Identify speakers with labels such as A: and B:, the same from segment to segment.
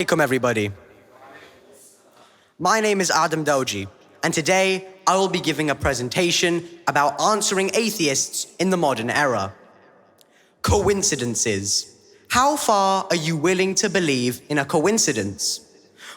A: Welcome everybody. My name is Adam Dewji, and today I will be giving a presentation about answering atheists in the modern era. Coincidences. How far are you willing to believe in a coincidence?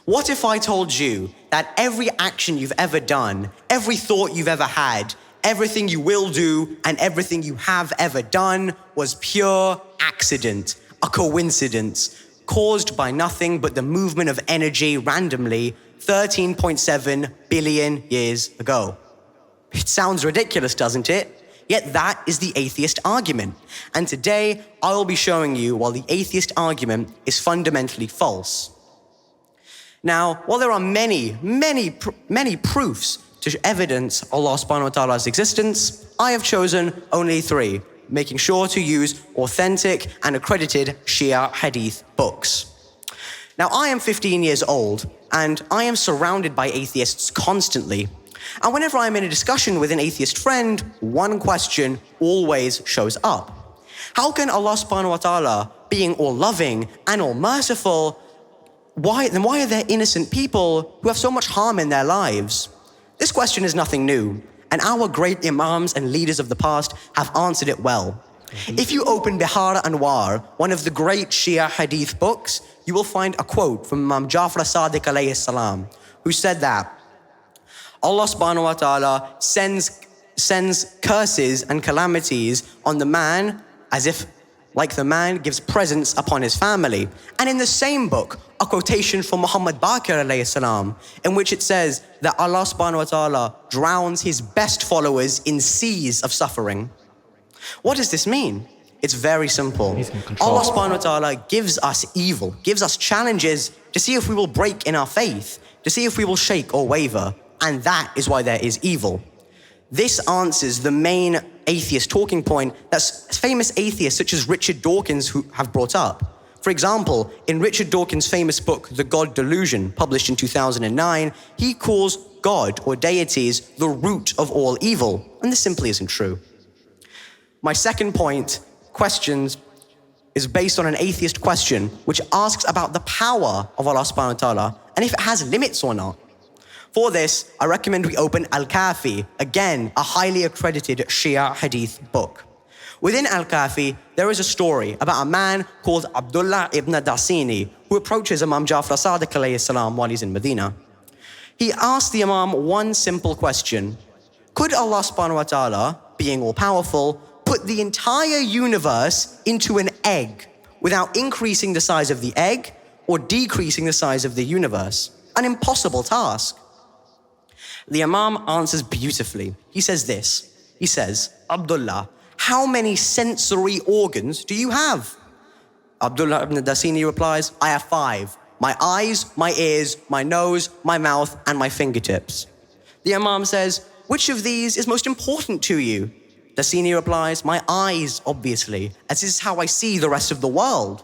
A: What if I told you that every action you've ever done, every thought you've ever had, everything you will do, and everything you have ever done was pure accident, a coincidence, caused by nothing but the movement of energy randomly 13.7 billion years ago? It sounds ridiculous, doesn't it? Yet that is the atheist argument. And today, I will be showing you why the atheist argument is fundamentally false. Now, while there are many proofs to evidence Allah subhanahu wa ta'ala's existence, I have chosen only 3, making sure to use authentic and accredited Shia Hadith books. Now, I am 15 years old, and I am surrounded by atheists constantly. And whenever I'm in a discussion with an atheist friend, one question always shows up. How can Allah subhanahu wa ta'ala, being all-loving and all-merciful, why are there innocent people who have so much harm in their lives? This question is nothing new, and our great imams and leaders of the past have answered it well. If you open Bihar Anwar, one of the great Shia Hadith books, you will find a quote from Imam Jafar Sadiq alayhi salam, who said that Allah subhanahu wa ta'ala sends curses and calamities on the man as if like the man gives presents upon his family. And in the same book, a quotation from Muhammad Baqir alayhi salam, in which it says that Allah subhanahu wa ta'ala drowns his best followers in seas of suffering. What does this mean? It's very simple. Allah subhanahu wa ta'ala gives us evil, gives us challenges to see if we will break in our faith, to see if we will shake or waver. And that is why there is evil. This answers the main atheist talking point that famous atheists such as Richard Dawkins who have brought up. For example, in Richard Dawkins' famous book, The God Delusion, published in 2009, he calls God or deities the root of all evil. And this simply isn't true. My second point, questions, is based on an atheist question which asks about the power of Allah subhanahu wa ta'ala and if it has limits or not. For this, I recommend we open Al-Kafi, again, a highly accredited Shia Hadith book. Within Al-Kafi, there is a story about a man called Abdullah ibn Dasini who approaches Imam Jafar Sadiq alayhi salam while he's in Medina. He asks the Imam one simple question. Could Allah subhanahu wa ta'ala, being all-powerful, put the entire universe into an egg without increasing the size of the egg or decreasing the size of the universe? An impossible task. The Imam answers beautifully. He says this. He says, Abdullah, how many sensory organs do you have? Abdullah ibn Dasini replies, I have 5. My eyes, my ears, my nose, my mouth, and my fingertips. The Imam says, which of these is most important to you? Dasini replies, my eyes, obviously, as this is how I see the rest of the world.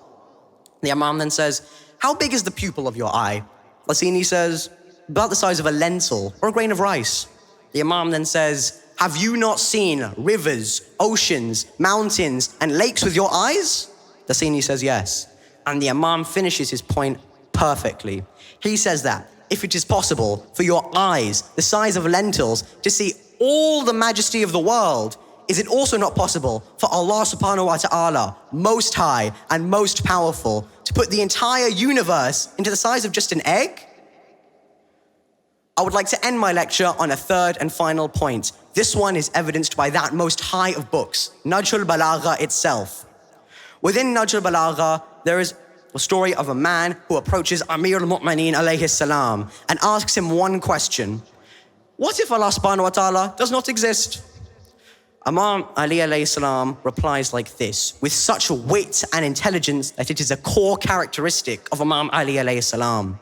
A: The Imam then says, how big is the pupil of your eye? Dasini says, about the size of a lentil or a grain of rice. The Imam then says, have you not seen rivers, oceans, mountains, and lakes with your eyes? Dasini says yes. And the Imam finishes his point perfectly. He says that if it is possible for your eyes, the size of lentils, to see all the majesty of the world, is it also not possible for Allah subhanahu wa ta'ala, most high and most powerful, to put the entire universe into the size of just an egg? I would like to end my lecture on a third and final point. This one is evidenced by that most high of books, Nahj al-Balagha itself. Within Nahj al-Balagha, there is a story of a man who approaches Amir al-Mu'mineen alayhi salam and asks him one question. What if Allah subhanahu wa ta'ala does not exist? Imam Ali alayhi salam replies like this, with such wit and intelligence that it is a core characteristic of Imam Ali alayhi salam.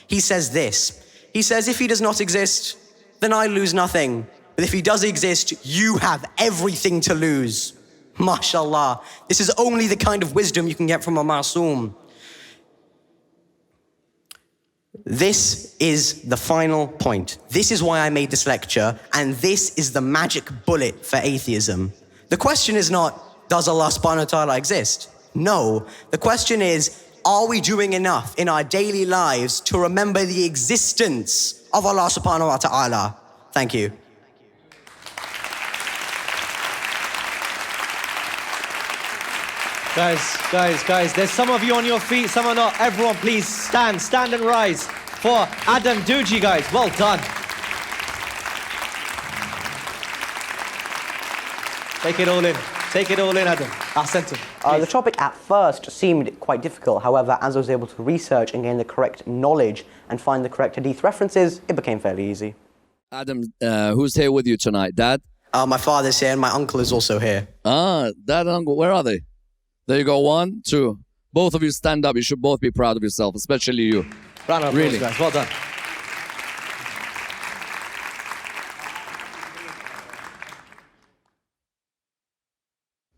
A: He says this. He says, if he does not exist, then I lose nothing. But if he does exist, you have everything to lose. MashaAllah. This is only the kind of wisdom you can get from a Masoom. This is the final point. This is why I made this lecture, and this is the magic bullet for atheism. The question is not, does Allah subhanahu wa ta'ala exist? No. The question is, are we doing enough in our daily lives to remember the existence of Allah subhanahu wa ta'ala? Thank you.
B: Guys, there's some of you on your feet, some are not. Everyone, please stand and rise for Adam Dewji, guys. Well done. Take it all in, Adam. Ahsantum.
C: The topic at first seemed quite difficult. However, as I was able to research and gain the correct knowledge and find the correct hadith references, it became fairly easy.
D: Adam, who's here with you tonight? Dad?
A: My father's here and my uncle is also here.
D: Dad and uncle, where are they? There you go, 1, 2. Both of you stand up. You should both be proud of yourself, especially you.
B: Round of applause,
D: Really.
B: guys. Well done.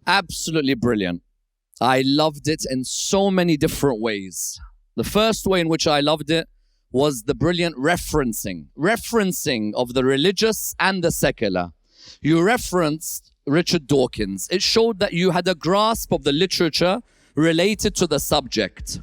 D: Absolutely brilliant. I loved it in so many different ways. The first way in which I loved it was the brilliant referencing of the religious and the secular. You referenced Richard Dawkins. It showed that you had a grasp of the literature related to the subject.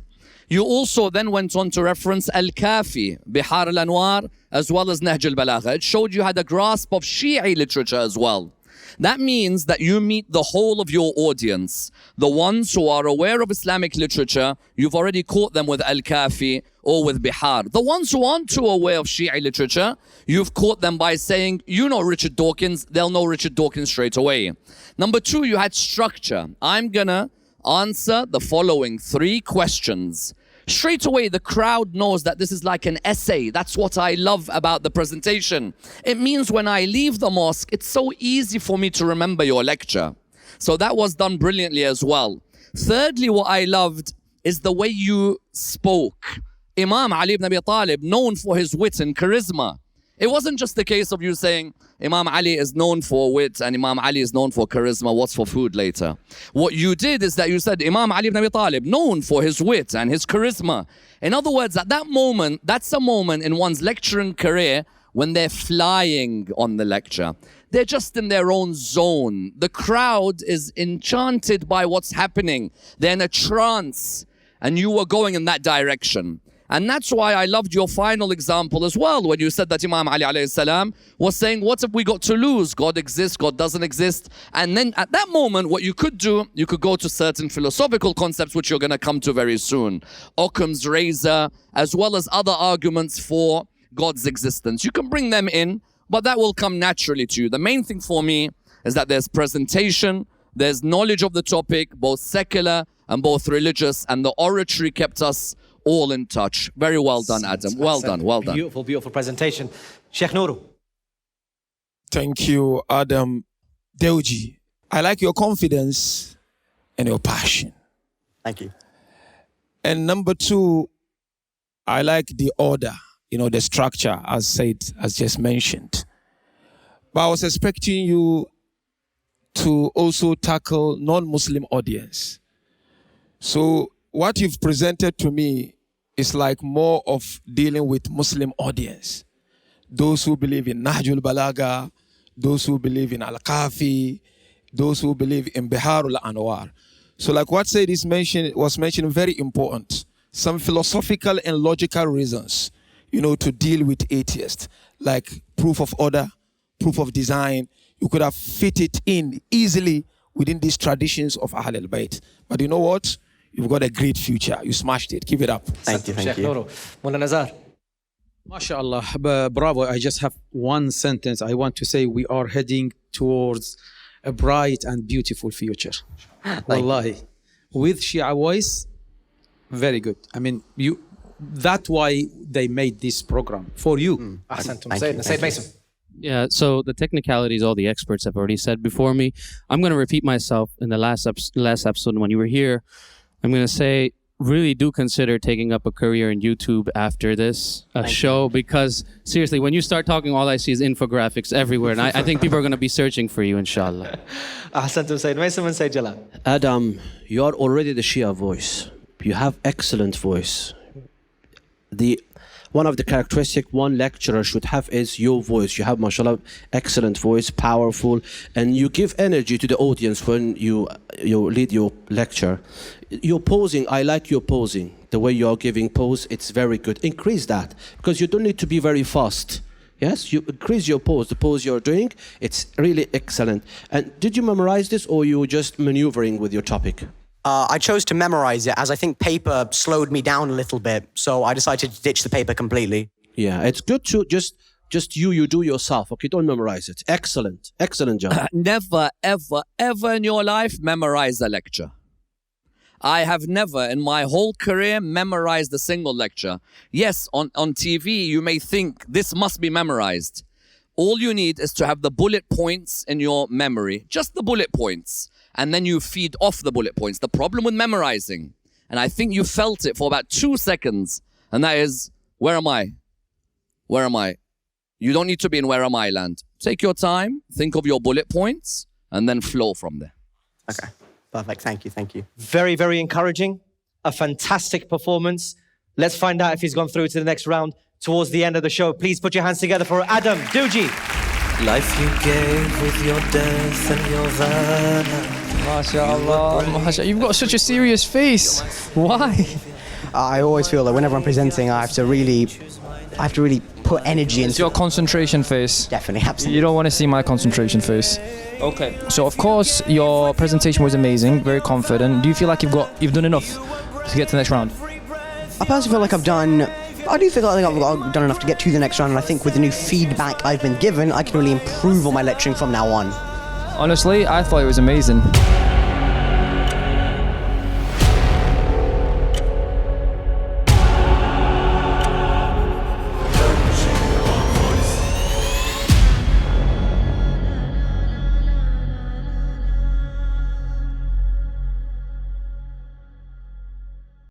D: You also then went on to reference Al-Kafi, Bihar al-Anwar, as well as Nahj al-Balagha. It showed you had a grasp of Shi'i literature as well. That means that you meet the whole of your audience. The ones who are aware of Islamic literature, you've already caught them with Al-Kafi or with Bihar. The ones who aren't too aware of Shi'i literature, you've caught them by saying, you know Richard Dawkins, they'll know Richard Dawkins straight away. Number 2, you had structure. I'm gonna answer the following 3 questions. Straight away, the crowd knows that this is like an essay. That's what I love about the presentation. It means when I leave the mosque, it's so easy for me to remember your lecture. So that was done brilliantly as well. Thirdly, what I loved is the way you spoke. Imam Ali ibn Abi Talib, known for his wit and charisma. It wasn't just the case of you saying, Imam Ali is known for wit and Imam Ali is known for charisma, what's for food later? What you did is that you said, Imam Ali ibn Abi Talib, known for his wit and his charisma. In other words, at that moment, that's a moment in one's lecturing career when they're flying on the lecture. They're just in their own zone. The crowd is enchanted by what's happening. They're in a trance, and you were going in that direction. And that's why I loved your final example as well, when you said that Imam Ali alayhi salam was saying, what have we got to lose? God exists, God doesn't exist. And then at that moment, what you could do, you could go to certain philosophical concepts, which you're going to come to very soon. Occam's razor, as well as other arguments for God's existence. You can bring them in, but that will come naturally to you. The main thing for me is that there's presentation, there's knowledge of the topic, both secular and both religious, and the oratory kept us all in touch. Very well done, Adam. Well done.
B: Beautiful presentation. Sheikh Nuru.
E: Thank you, Adam Dewji. I like your confidence and your passion.
A: Thank you.
E: And number 2, I like the order, the structure, as just mentioned. But I was expecting you to also tackle non-Muslim audience. So what you've presented to me is like more of dealing with Muslim audience. Those who believe in Nahj al-Balagha, those who believe in Al-Kafi, those who believe in Bihar al-Anwar. So like what Said was mentioned, very important. Some philosophical and logical reasons, to deal with atheists, like proof of order, proof of design. You could have fit it in easily within these traditions of Ahl al-Bayt. But you know what? You've got a great future. You smashed it. Keep it up.
A: Thank you.
B: Mullah Nazar.
F: MashaAllah, bravo. I just have one sentence. I want to say we are heading towards a bright and beautiful future. Wallahi. With Shia Voice, very good. I mean, that's why they made this program, for you.
B: Ahsantum. Sayyid Mason.
G: Yeah, so the technicalities all the experts have already said before me. I'm going to repeat myself in the last episode when you were here. I'm going to say, really do consider taking up a career in YouTube after this show, because seriously, when you start talking, all I see is infographics everywhere, and I think people are going to be searching for you, inshallah.
B: Ahsantum, Sayyid Mason and Sayyid Jalal.
H: Adam, you are already the Shia voice. You have excellent voice. one of the characteristic one lecturer should have is your voice. You have, mashallah, excellent voice, powerful, and you give energy to the audience when you lead your lecture. Your posing, I like your posing. The way you are giving pose, it's very good. Increase that, because you don't need to be very fast. Yes, you increase your pose, the pose you're doing, it's really excellent. And did you memorize this, or you were just maneuvering with your topic?
A: I chose to memorize it, as I think paper slowed me down a little bit, so I decided to ditch the paper completely.
H: Yeah, it's good to just you do yourself, okay? Don't memorize it. Excellent, excellent job.
D: Never, ever, ever in your life memorize a lecture. I have never in my whole career memorized a single lecture. Yes, on TV, you may think this must be memorized. All you need is to have the bullet points in your memory, just the bullet points, and then you feed off the bullet points. The problem with memorizing, and I think you felt it for about 2 seconds, and that is, where am I? Where am I? You don't need to be in where am I land. Take your time, think of your bullet points, and then flow from there.
A: Okay, perfect. Thank you, thank you.
B: Very, very encouraging. A fantastic performance. Let's find out if he's gone through to the next round towards the end of the show. Please put your hands together for Adam Dewji.
I: Life you gave with your death and your valor.
J: MashaAllah, MashaAllah. You've got such a serious face. Why?
C: I always feel that whenever I'm presenting, I have to really put energy into
J: It's your concentration face.
C: Definitely, absolutely.
J: You don't want to see my concentration face. Okay. So of course your presentation was amazing, very confident. Do you feel like you've done enough to get to the next round?
C: I personally feel like I do feel like I've done enough to get to the next round, and I think with the new feedback I've been given, I can really improve on my lecturing from now on.
J: Honestly, I thought it was amazing.